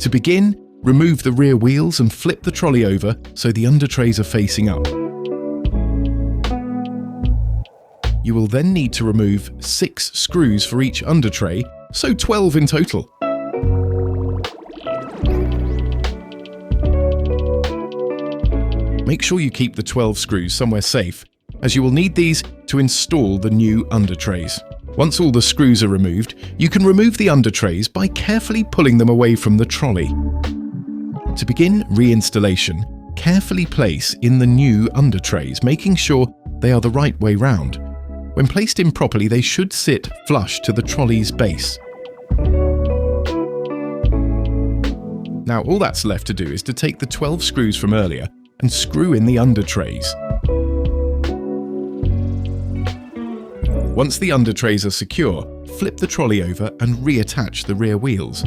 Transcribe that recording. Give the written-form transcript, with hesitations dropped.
To begin, remove the rear wheels and flip the trolley over so the undertrays are facing up. You will then need to remove 6 screws for each undertray, so 12 in total. Make sure you keep the 12 screws somewhere safe, as you will need these to install the new undertrays. Once all the screws are removed, you can remove the undertrays by carefully pulling them away from the trolley. To begin reinstallation, carefully place in the new undertrays, making sure they are the right way round. When placed in properly, they should sit flush to the trolley's base. Now all that's left to do is to take the 12 screws from earlier and screw in the undertrays. Once the undertrays are secure, flip the trolley over and reattach the rear wheels.